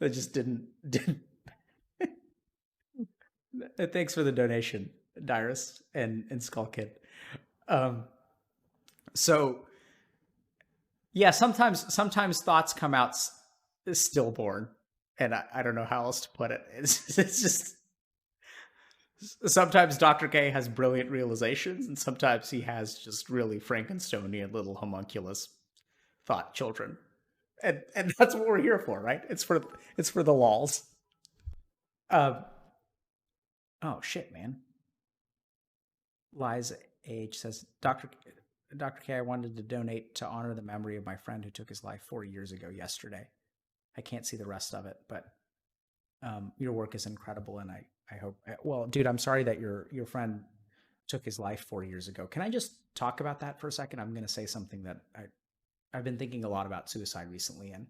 That just didn't. Thanks for the donation, Dyrus and Skull Kid. Um, so yeah, sometimes thoughts come out stillborn, and I don't know how else to put it. It's just sometimes Dr. K has brilliant realizations, and sometimes he has just really Frankensteinian little homunculus thought children, and that's what we're here for, right? It's for the lols. Uh, oh shit, man. Liza Age says, Dr. K, I wanted to donate to honor the memory of my friend who took his life 4 years ago yesterday. I can't see the rest of it, but your work is incredible, and I hope. Well, dude, I'm sorry that your friend took his life 4 years ago. Can I just talk about that for a second? I'm going to say something that I've been thinking a lot about suicide recently, and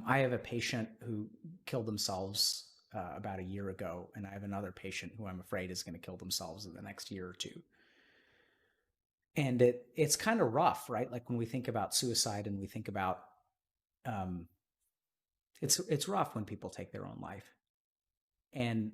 I have a patient who killed themselves about a year ago, and I have another patient who I'm afraid is going to kill themselves in the next year or two. And it's kind of rough, right? Like when we think about suicide and we think about um, it's rough when people take their own life. And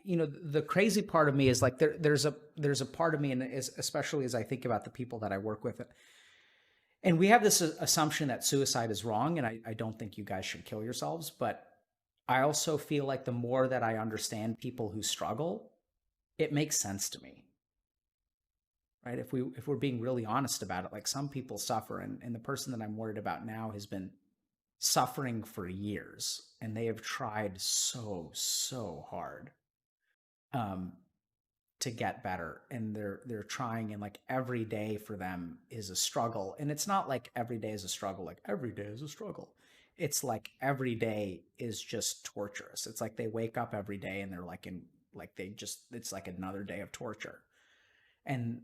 the crazy part of me is like there's a part of me, and especially as I think about the people that I work with, and we have this assumption that suicide is wrong, and I don't think you guys should kill yourselves, but I also feel like the more that I understand people who struggle, it makes sense to me, right? If we're being really honest about it, like some people suffer, and the person that I'm worried about now has been suffering for years, and they have tried so hard um, to get better, and they're trying, and like every day for them is a struggle. And it's not like every day is a struggle, like every day is a struggle. It's like every day is just torturous. It's like they wake up every day and they're like in like they just it's like another day of torture. And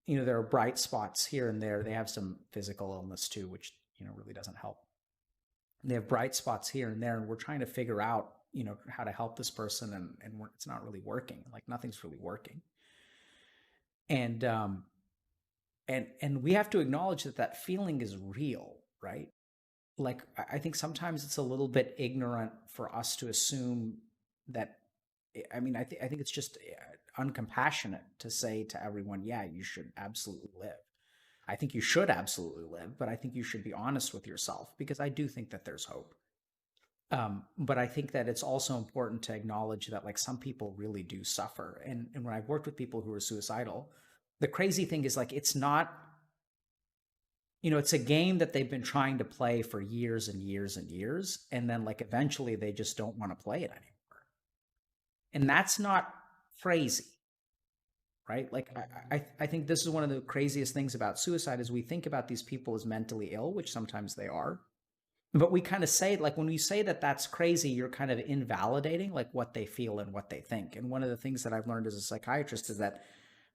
there are bright spots here and there. They have some physical illness too, which really doesn't help. They have bright spots here and there, and we're trying to figure out how to help this person, and it's not really working. Like nothing's really working. And and we have to acknowledge that that feeling is real, right? Like I think sometimes it's a little bit ignorant for us to assume that. I mean, I think it's just uncompassionate to say to everyone, yeah, you should absolutely live. I think you should absolutely live, but I think you should be honest with yourself, because I do think that there's hope. But I think that it's also important to acknowledge that like some people really do suffer. And when I've worked with people who are suicidal, the crazy thing is like it's not, it's a game that they've been trying to play for years and years and years. And then like eventually they just don't want to play it anymore. And that's not crazy, right? Like I think this is one of the craziest things about suicide is we think about these people as mentally ill, which sometimes they are. But we kind of say, like, when we say that that's crazy, you're kind of invalidating like what they feel and what they think. And one of the things that I've learned as a psychiatrist is that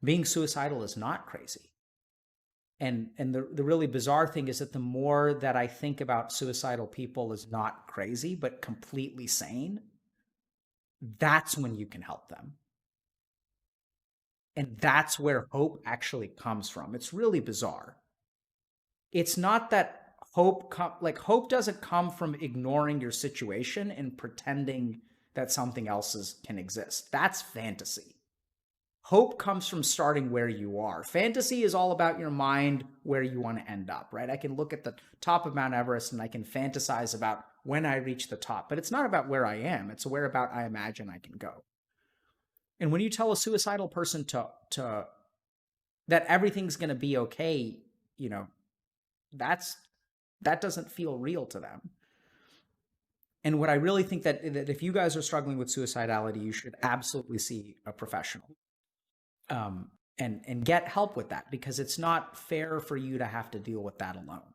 being suicidal is not crazy. And the really bizarre thing is that the more that I think about suicidal people as not crazy, but completely sane, that's when you can help them. And that's where hope actually comes from. It's really bizarre. It's not that hope doesn't come from ignoring your situation and pretending that something else can exist. That's fantasy. Hope comes from starting where you are. Fantasy is all about your mind, where you want to end up, right? I can look at the top of Mount Everest and I can fantasize about when I reach the top, but it's not about where I am. It's where about I imagine I can go. And when you tell a suicidal person to that everything's going to be okay, you know, that doesn't feel real to them. And what I really think that if you guys are struggling with suicidality, you should absolutely see a professional, and get help with that, because it's not fair for you to have to deal with that alone.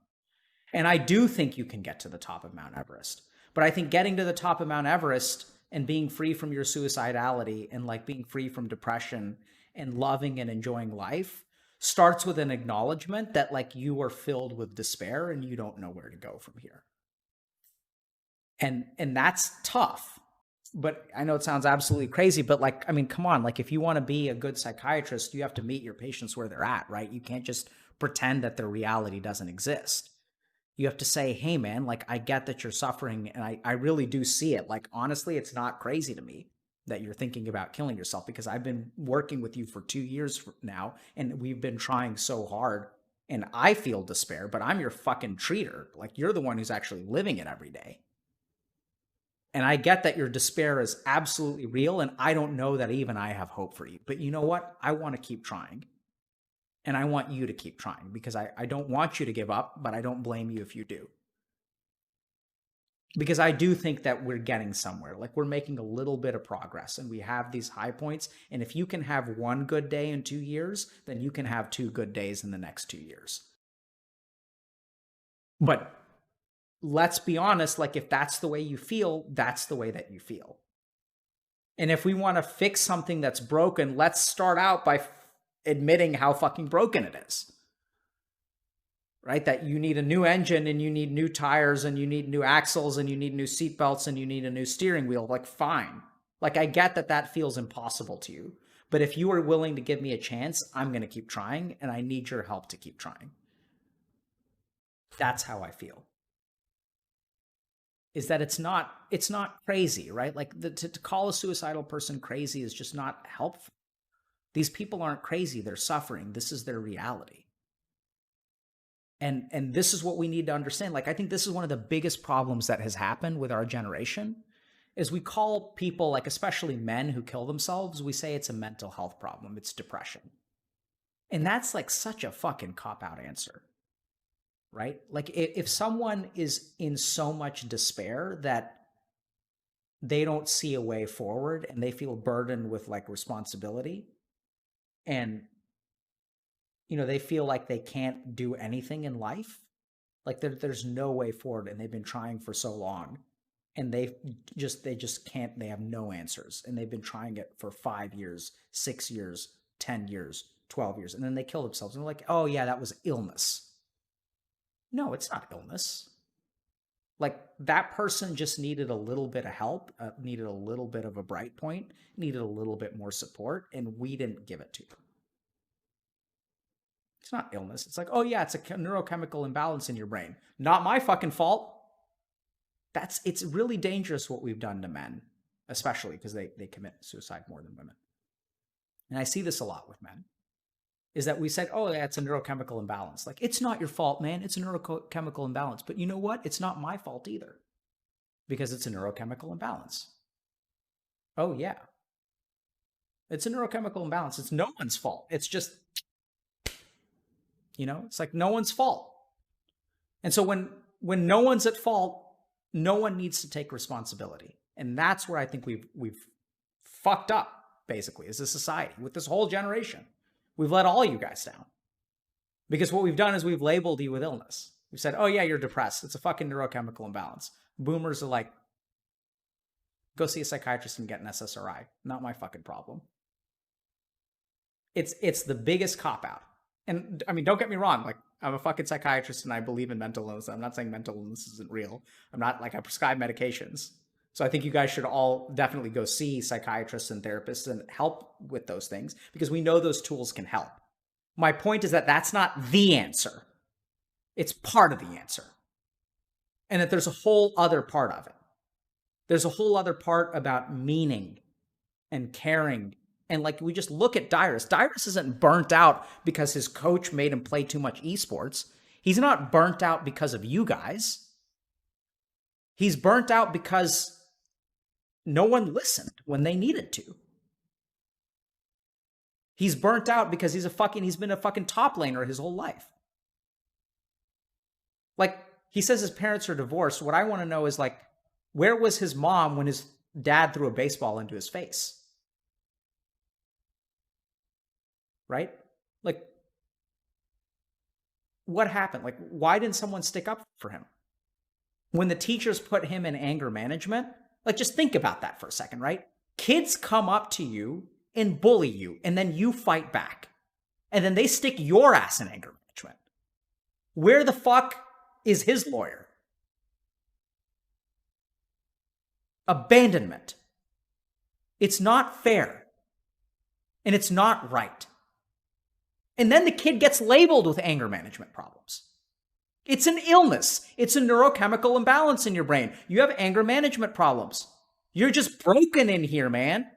And I do think you can get to the top of Mount Everest, but I think getting to the top of Mount Everest and being free from your suicidality and like being free from depression and loving and enjoying life starts with an acknowledgement that like you are filled with despair and you don't know where to go from here. And that's tough. But I know it sounds absolutely crazy, but like, I mean, come on, like if you want to be a good psychiatrist, you have to meet your patients where they're at, right? You can't just pretend that their reality doesn't exist. You have to say, hey, man, like, I get that you're suffering and I really do see it. Like, honestly, it's not crazy to me that you're thinking about killing yourself because I've been working with you for 2 years now and we've been trying so hard and I feel despair, but I'm your fucking treater. Like, you're the one who's actually living it every day. And I get that your despair is absolutely real. And I don't know that even I have hope for you. But you know what? I want to keep trying. And I want you to keep trying because I don't want you to give up, but I don't blame you if you do. Because I do think that we're getting somewhere. Like, we're making a little bit of progress and we have these high points. And if you can have one good day in 2 years, then you can have 2 good days in the next 2 years. But let's be honest, like, if that's the way you feel, that's the way that you feel. And if we want to fix something that's broken, let's start out by admitting how fucking broken it is. Right? That you need a new engine and you need new tires and you need new axles and you need new seat belts and you need a new steering wheel. Like, fine. Like, I get that that feels impossible to you. But if you are willing to give me a chance, I'm going to keep trying and I need your help to keep trying. That's how I feel. Is that it's not crazy, right? Like, to call a suicidal person crazy is just not helpful. These people aren't crazy. They're suffering. This is their reality. And this is what we need to understand. Like, I think this is one of the biggest problems that has happened with our generation is we call people, like especially men who kill themselves, we say it's a mental health problem. It's depression. And that's like such a fucking cop-out answer, right? Like, if someone is in so much despair that they don't see a way forward and they feel burdened with like responsibility and they feel like they can't do anything in life, like there's no way forward and they've been trying for so long and they just can't, they have no answers and they've been trying it for 5 years, 6 years, 10 years, 12 years, and then they kill themselves and they're like, oh yeah, that was illness. No, it's not illness. Like, that person just needed a little bit of help, needed a little bit of a bright point, needed a little bit more support, and we didn't give it to them. It's not illness. It's like, oh yeah, it's a neurochemical imbalance in your brain. Not my fucking fault. It's really dangerous what we've done to men, especially because they commit suicide more than women. And I see this a lot with men, is that we said, oh yeah, it's a neurochemical imbalance. Like, it's not your fault, man. It's a neurochemical imbalance. But you know what? It's not my fault either because it's a neurochemical imbalance. Oh yeah. It's a neurochemical imbalance. It's no one's fault. It's just, it's like no one's fault. And so when no one's at fault, no one needs to take responsibility. And that's where I think we've fucked up, basically, as a society with this whole generation. We've let all you guys down. Because what we've done is we've labeled you with illness. We've said, oh yeah, you're depressed. It's a fucking neurochemical imbalance. Boomers are like, go see a psychiatrist and get an SSRI. Not my fucking problem. It's the biggest cop-out. And I mean, don't get me wrong. Like, I'm a fucking psychiatrist and I believe in mental illness. I'm not saying mental illness isn't real. I'm not like, I prescribe medications. So I think you guys should all definitely go see psychiatrists and therapists and help with those things because we know those tools can help. My point is that that's not the answer. It's part of the answer. And that there's a whole other part of it. There's a whole other part about meaning and caring. And like, we just look at Dyrus. Dyrus isn't burnt out because his coach made him play too much esports. He's not burnt out because of you guys. He's burnt out because no one listened when they needed to. He's burnt out because he's been a fucking top laner his whole life. Like, he says his parents are divorced. What I want to know is, like, where was his mom when his dad threw a baseball into his face? Right? Like, what happened? Like, why didn't someone stick up for him? When the teachers put him in anger management, like, just think about that for a second, right? Kids come up to you and bully you, and then you fight back. And then they stick your ass in anger management. Where the fuck is his lawyer? Abandonment. It's not fair. And it's not right. And then the kid gets labeled with anger management problems. It's an illness. It's a neurochemical imbalance in your brain. You have anger management problems. You're just broken in here, man.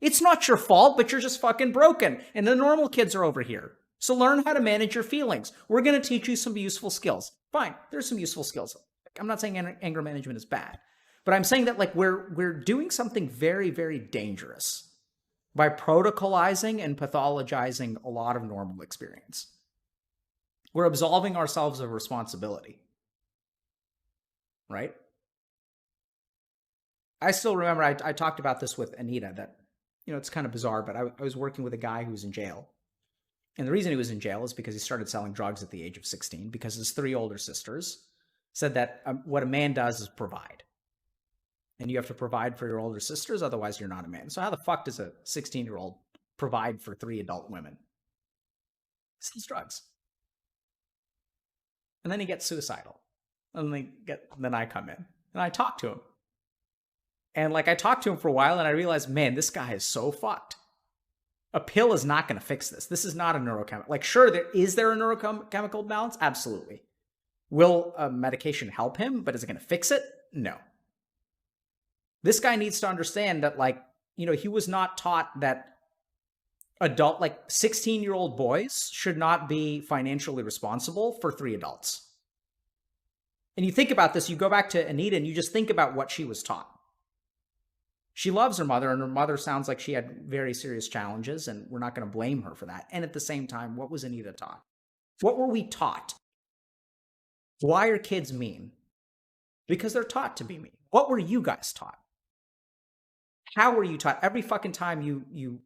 It's not your fault, but you're just fucking broken. And the normal kids are over here. So learn how to manage your feelings. We're going to teach you some useful skills. Fine, there's some useful skills. I'm not saying anger management is bad, but I'm saying that like we're doing something very, very dangerous by protocolizing and pathologizing a lot of normal experience. We're absolving ourselves of responsibility, right? I still remember I talked about this with Anita that, it's kind of bizarre, but I was working with a guy who was in jail. And the reason he was in jail is because he started selling drugs at the age of 16 because his 3 older sisters said that what a man does is provide. And you have to provide for your older sisters, otherwise you're not a man. So how the fuck does a 16-year-old provide for 3 adult women? He sells drugs. And then he gets suicidal. And then I come in and I talk to him. And like I talked to him for a while and I realized, man, this guy is so fucked. A pill is not going to fix this. This is not a neurochemical. Like, sure, is there a neurochemical balance? Absolutely. Will a medication help him, but is it going to fix it? No. This guy needs to understand that, like, he was not taught that 16-year-old boys should not be financially responsible for 3 adults. And you think about this, you go back to Anita and you just think about what she was taught. She loves her mother, and her mother sounds like she had very serious challenges, and we're not going to blame her for that. And at the same time, what was Anita taught? What were we taught? Why are kids mean? Because they're taught to be mean. What were you guys taught? How were you taught? Every fucking time you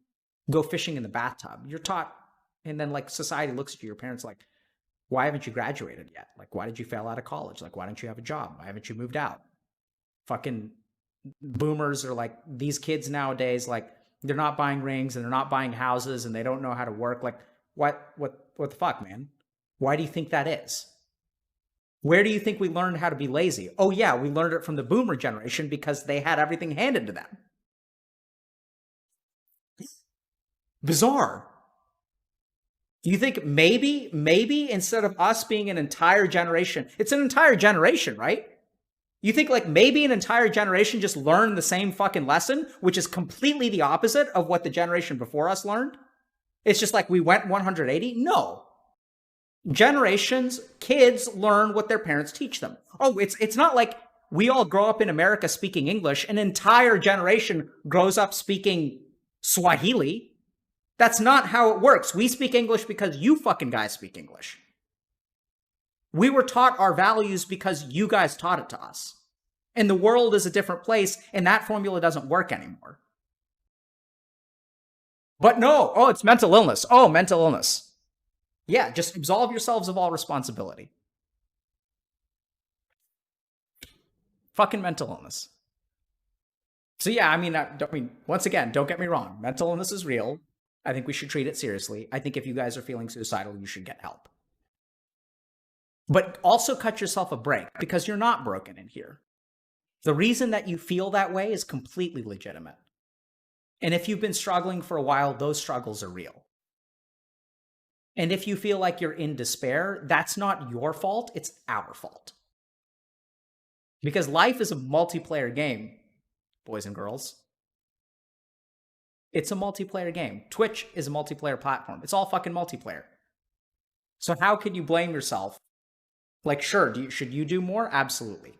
go fishing in the bathtub, you're taught, and then like society looks at you, your parents like, why haven't you graduated yet? Like, why did you fail out of college? Like, why don't you have a job? Why haven't you moved out? Fucking boomers are like, these kids nowadays, like, they're not buying rings and they're not buying houses and they don't know how to work. Like, what the fuck, man? Why do you think that is? Where do you think we learned how to be lazy? Oh yeah, we learned it from the boomer generation because they had everything handed to them. Bizarre. You think maybe instead of us being an entire generation, it's an entire generation, right? You think like maybe an entire generation just learned the same fucking lesson, which is completely the opposite of what the generation before us learned? It's just like we went 180? No. Generations, kids learn what their parents teach them. Oh, it's not like we all grow up in America speaking English. An entire generation grows up speaking Swahili. That's not how it works. We speak English because you fucking guys speak English. We were taught our values because you guys taught it to us. And the world is a different place, and that formula doesn't work anymore. But no, it's mental illness. Oh, mental illness. Yeah, just absolve yourselves of all responsibility. Fucking mental illness. So yeah, I mean, once again, don't get me wrong. Mental illness is real. I think we should treat it seriously. I think if you guys are feeling suicidal, you should get help. But also cut yourself a break because you're not broken in here. The reason that you feel that way is completely legitimate. And if you've been struggling for a while, those struggles are real. And if you feel like you're in despair, that's not your fault, it's our fault. Because life is a multiplayer game, boys and girls. It's a multiplayer game. Twitch is a multiplayer platform. It's all fucking multiplayer. So how can you blame yourself? Like, sure, should you do more? Absolutely.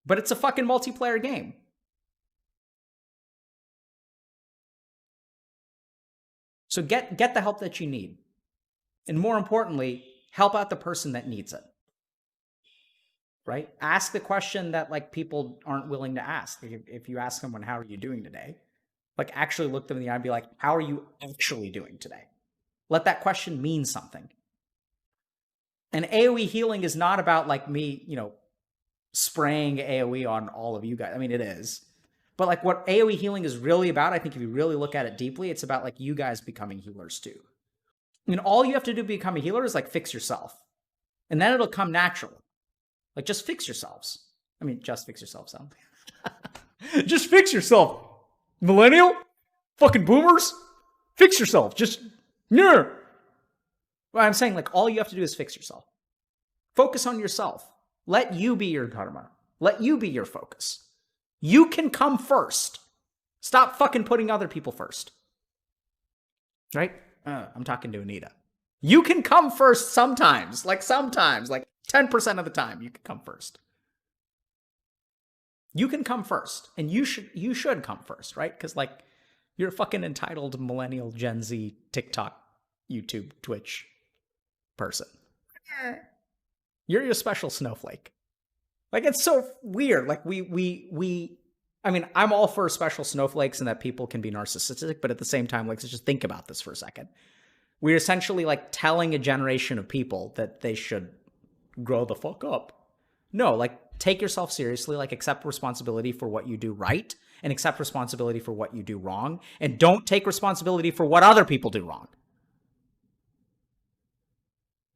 But it's a fucking multiplayer game. So get the help that you need. And more importantly, help out the person that needs it. Right? Ask the question that like people aren't willing to ask. If you ask someone, how are you doing today? Like actually look them in the eye and be like, how are you actually doing today? Let that question mean something. And AoE healing is not about like me, spraying AoE on all of you guys. I mean, it is. But like what AoE healing is really about, I think if you really look at it deeply, it's about like you guys becoming healers too. And all you have to do to become a healer is like fix yourself. And then it'll come natural. Like just fix yourselves. I mean, just fix yourself, sound. Just fix yourself. Millennial? Fucking boomers? Fix yourself. Just, yeah. Well, I'm saying like all you have to do is fix yourself. Focus on yourself. Let you be your karma. Let you be your focus. You can come first. Stop fucking putting other people first. Right? I'm talking to Anita. You can come first sometimes, like 10% of the time you can come first. You can come first, and you should come first, right? Because like you're a fucking entitled millennial Gen Z TikTok, YouTube, Twitch person. You're your special snowflake. Like, it's so weird. Like I mean, I'm all for special snowflakes and that people can be narcissistic, but at the same time, like, let's just think about this for a second. We're essentially like telling a generation of people that they should grow the fuck up. No, like, take yourself seriously, like, accept responsibility for what you do right and accept responsibility for what you do wrong, and don't take responsibility for what other people do wrong.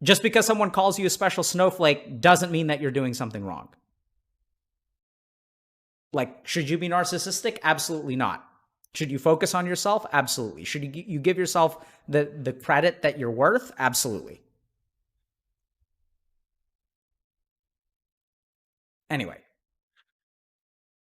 Just because someone calls you a special snowflake doesn't mean that you're doing something wrong. Like, should you be narcissistic? Absolutely not. Should you focus on yourself? Absolutely. Should you give yourself the credit that you're worth? Absolutely. Anyway,